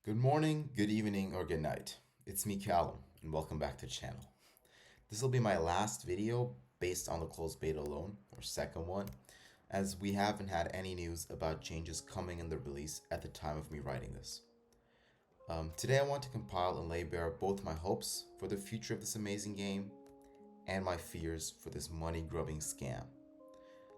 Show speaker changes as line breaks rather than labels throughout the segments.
Good morning, good evening, or good night. It's me, Callum, and welcome back to the channel. This will be my last video based on the closed beta alone, or second one, as we haven't had any news about changes coming in the release at the time of me writing this. Today I want to compile and lay bare both my hopes for the future of this amazing game and my fears for this money-grubbing scam.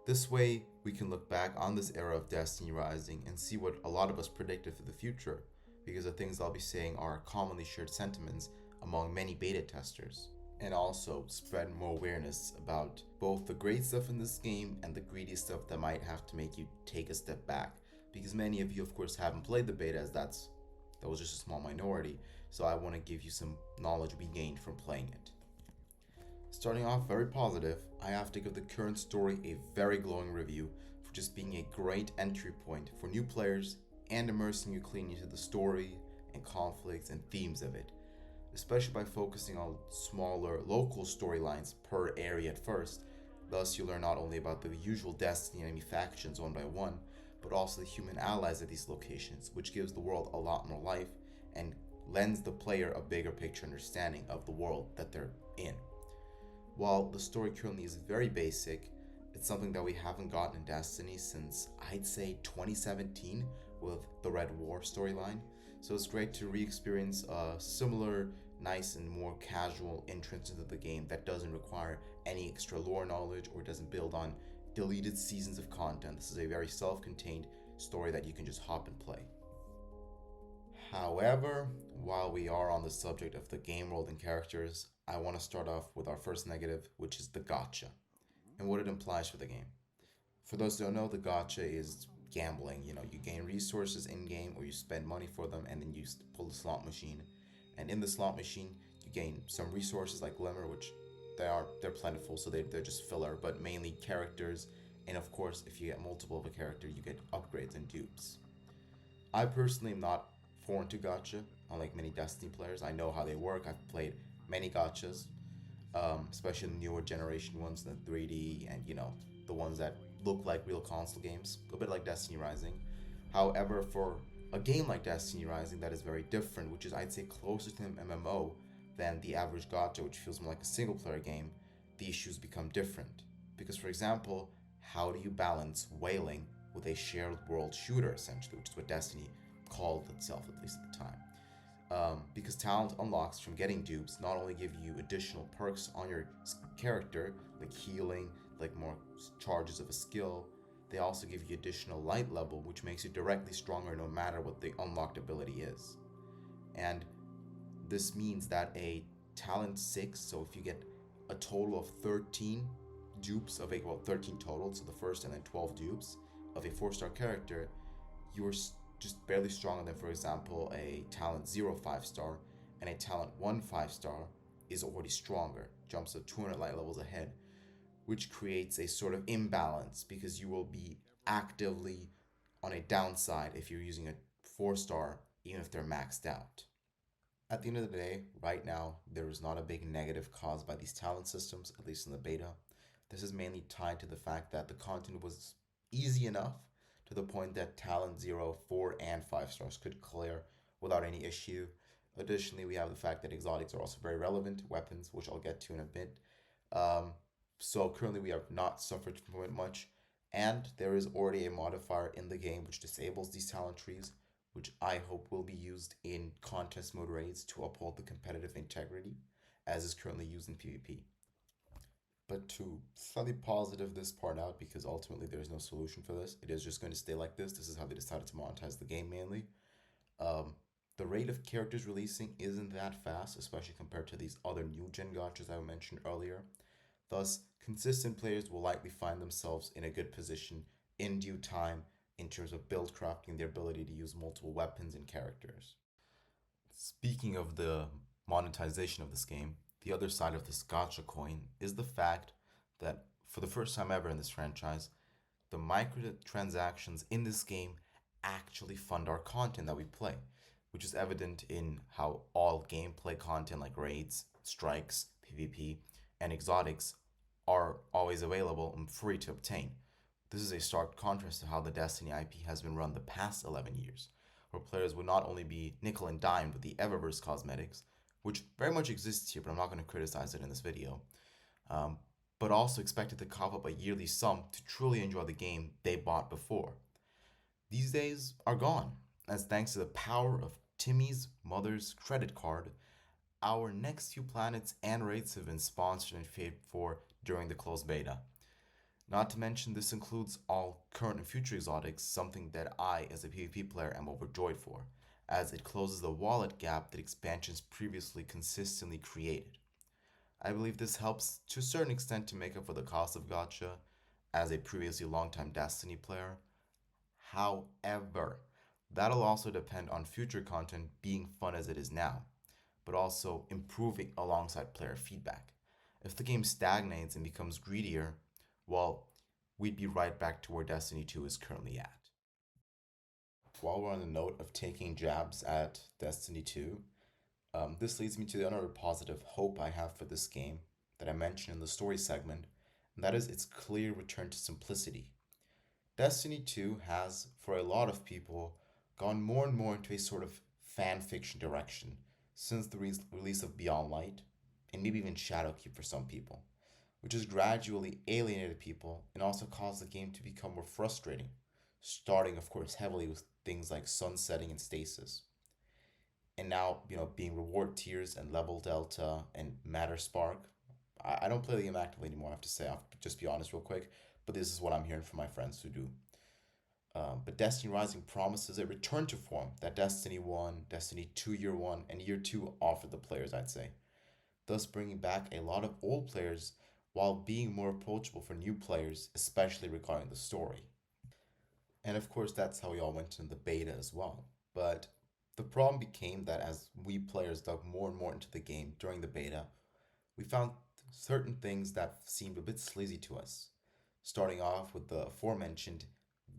This way, we can look back on this era of Destiny Rising and see what a lot of us predicted for the future, because the things I'll be saying are commonly shared sentiments among many beta testers, and also spread more awareness about both the great stuff in this game and the greedy stuff that might have to make you take a step back, because many of you, of course, haven't played the beta, as that was just a small minority, so I want to give you some knowledge we gained from playing it. Starting off very positive, I have to give the current story a very glowing review for just being a great entry point for new players and immersing you cleanly into the story and conflicts and themes of it, especially by focusing on smaller local storylines per area at first. Thus, you learn not only about the usual Destiny enemy factions one by one, but also the human allies at these locations, which gives the world a lot more life and lends the player a bigger picture understanding of the world that they're in. While the story currently is very basic, it's something that we haven't gotten in Destiny since I'd say 2017 with the Red War storyline. So it's great to re-experience a similar, nice and more casual entrance into the game that doesn't require any extra lore knowledge or doesn't build on deleted seasons of content. This is a very self-contained story that you can just hop and play. However, while we are on the subject of the game world and characters, I want to start off with our first negative, which is the gacha, and what it implies for the game. For those who don't know, the gacha is gambling. You gain resources in game or you spend money for them and then you pull the slot machine. And in the slot machine, you gain some resources like glimmer, which they're plentiful, so they're just filler, but mainly characters. And of course, if you get multiple of a character, you get upgrades and dupes. I personally am not foreign to gacha, unlike many Destiny players. I know how they work. I've played many gachas, especially the newer generation ones, the 3D and the ones that look like real console games, a bit like Destiny Rising. However, for a game like Destiny Rising that is very different, which is I'd say closer to an MMO than the average gacha, which feels more like a single player game, the issues become different. Because for example, how do you balance whaling with a shared world shooter essentially, which is what Destiny called itself at least at the time. Because talent unlocks from getting dupes not only give you additional perks on your character, like healing, like more charges of a skill, they also give you additional light level, which makes you directly stronger no matter what the unlocked ability is. And this means that a talent 6, so if you get a total of 13 dupes of 13 total, so the first and then 12 dupes of a 4-star character, you're just barely stronger than, for example, a talent 0 5-star, and a talent 1 5-star is already stronger, jumps up 200 light levels ahead, which creates a sort of imbalance because you will be actively on a downside if you're using a 4-star, even if they're maxed out. At the end of the day, right now, there is not a big negative caused by these talent systems, at least in the beta. This is mainly tied to the fact that the content was easy enough to the point that talent 0, 4, and 5 stars could clear without any issue. Additionally, we have the fact that exotics are also very relevant, weapons, which I'll get to in a bit. So currently we have not suffered from it much, and there is already a modifier in the game which disables these talent trees, which I hope will be used in contest mode raids to uphold the competitive integrity, as is currently used in PvP. But to slightly positive this part out, because ultimately there's no solution for this, it is just going to stay like this. This is how they decided to monetize the game mainly. The rate of characters releasing isn't that fast, especially compared to these other new gen gachas I mentioned earlier. Thus, consistent players will likely find themselves in a good position in due time in terms of build crafting, their ability to use multiple weapons and characters. Speaking of the monetization of this game, the other side of this gacha coin is the fact that for the first time ever in this franchise, the microtransactions in this game actually fund our content that we play, which is evident in how all gameplay content like raids, strikes, PvP, and exotics are always available and free to obtain. This is a stark contrast to how the Destiny IP has been run the past 11 years, where players would not only be nickel and dimed with the Eververse cosmetics, which very much exists here, but I'm not going to criticize it in this video, um, but also expected to cough up a yearly sum to truly enjoy the game they bought before. These days are gone, as thanks to the power of Timmy's mother's credit card, our next few planets and raids have been sponsored and paid for during the closed beta. Not to mention, this includes all current and future exotics, something that I, as a PvP player, am overjoyed for, as it closes the wallet gap that expansions previously consistently created. I believe this helps to a certain extent to make up for the cost of Gacha, as a previously longtime Destiny player. However, that'll also depend on future content being fun as it is now, but also improving alongside player feedback. If the game stagnates and becomes greedier, well, we'd be right back to where Destiny 2 is currently at. While we're on the note of taking jabs at Destiny 2, this leads me to another positive hope I have for this game that I mentioned in the story segment, and that is its clear return to simplicity. Destiny 2 has, for a lot of people, gone more and more into a sort of fan fiction direction since the release of Beyond Light, and maybe even Shadowkeep for some people, which has gradually alienated people and also caused the game to become more frustrating, starting, of course, heavily with things like sunsetting and stasis. And now, being reward tiers and level delta and matter spark. I don't play the game actively anymore, I have to say. I'll just be honest real quick, but this is what I'm hearing from my friends who do. But Destiny Rising promises a return to form that Destiny 1, Destiny 2 Year 1, and Year 2 offered the players, I'd say, thus bringing back a lot of old players while being more approachable for new players, especially regarding the story. And of course, that's how we all went into the beta as well. But the problem became that as we players dug more and more into the game during the beta, we found certain things that seemed a bit sleazy to us. Starting off with the aforementioned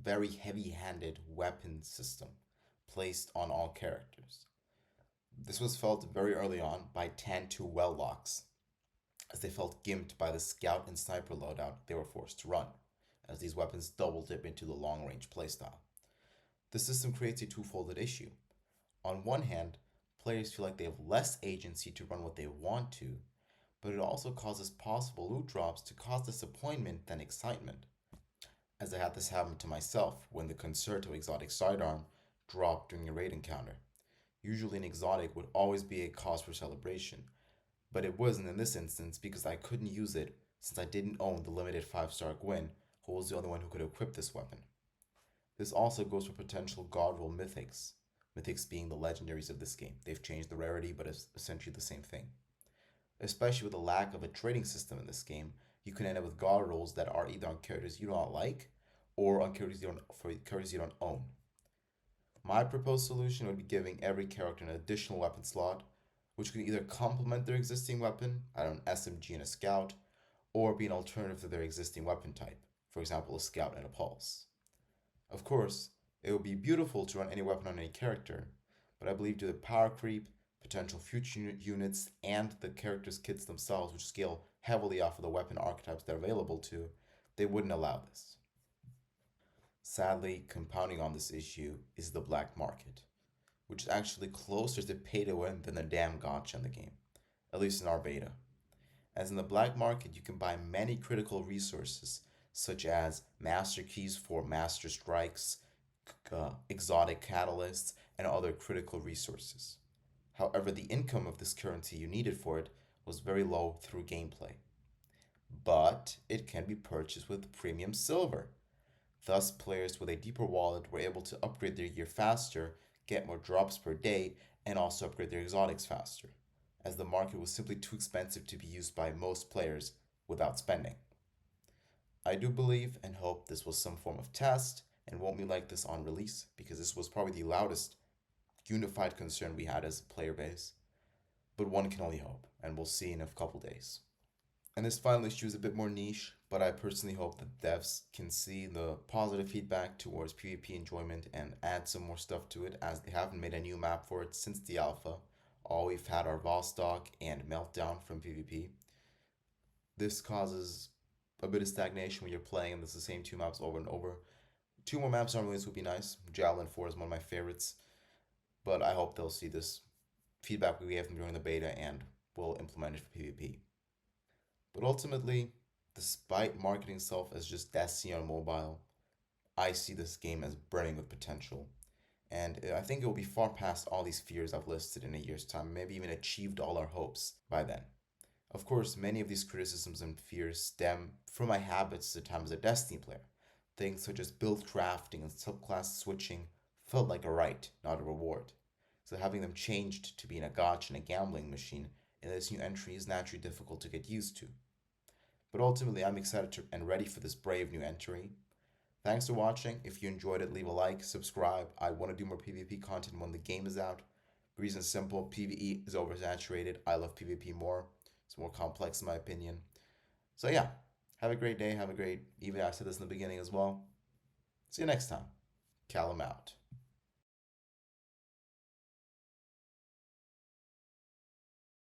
very heavy handed weapon system placed on all characters. This was felt very early on by Tan 2 well locks, as they felt gimped by the scout and sniper loadout they were forced to run, as these weapons double dip into the long range playstyle. The system creates a twofold issue. On one hand, players feel like they have less agency to run what they want to, but it also causes possible loot drops to cause disappointment than excitement, as I had this happen to myself when the Concerto exotic sidearm dropped during a raid encounter. Usually, an exotic would always be a cause for celebration, but it wasn't in this instance because I couldn't use it since I didn't own the limited 5-star Gwyn, who was the only one who could equip this weapon. This also goes for potential God roll mythics, mythics being the legendaries of this game. They've changed the rarity, but it's essentially the same thing. Especially with the lack of a trading system in this game, you can end up with God rolls that are either on characters you don't like or on characters you don't own. My proposed solution would be giving every character an additional weapon slot, which could either complement their existing weapon, I don't know, an SMG and a scout, or be an alternative to their existing weapon type, for example, a scout and a pulse. Of course, it would be beautiful to run any weapon on any character, but I believe due to power creep, potential future units, and the characters' kits themselves, which scale heavily off of the weapon archetypes they're available to, they wouldn't allow this. Sadly, compounding on this issue is the black market, which is actually closer to pay to win than the damn gacha in the game, at least in our beta. As in the black market, you can buy many critical resources, such as master keys for master strikes, exotic catalysts, and other critical resources. However, the income of this currency you needed for it was very low through gameplay. But it can be purchased with premium silver. Thus, players with a deeper wallet were able to upgrade their gear faster, get more drops per day, and also upgrade their exotics faster, as the market was simply too expensive to be used by most players without spending. I do believe and hope this was some form of test and won't be like this on release, because this was probably the loudest unified concern we had as a player base. But one can only hope, and we'll see in a couple days. And this final issue is a bit more niche, but I personally hope that devs can see the positive feedback towards PvP enjoyment and add some more stuff to it, as they haven't made a new map for it since the alpha. All we've had are Vostok and Meltdown from PvP. This causes a bit of stagnation when you're playing and it's the same two maps over and over. Two more maps on release would be nice. Javelin 4 is one of my favorites. but I hope they'll see this feedback we gave them during the beta and will implement it for PvP. But ultimately, despite marketing itself as just Destiny on mobile, I see this game as burning with potential. And I think it will be far past all these fears I've listed in a year's time, maybe even achieved all our hopes by then. Of course, many of these criticisms and fears stem from my habits at the time as a Destiny player. Things such as build crafting and subclass switching felt like a right, not a reward. So having them changed to being a gotcha and a gambling machine in this new entry is naturally difficult to get used to. But ultimately, I'm excited and ready for this brave new entry. Thanks for watching. If you enjoyed it, leave a like, subscribe. I want to do more PvP content when the game is out. The reason is simple: PvE is oversaturated. I love PvP more. It's more complex in my opinion. So yeah, have a great day. Have a great even I said this in the beginning as well. See you next time. Callum out.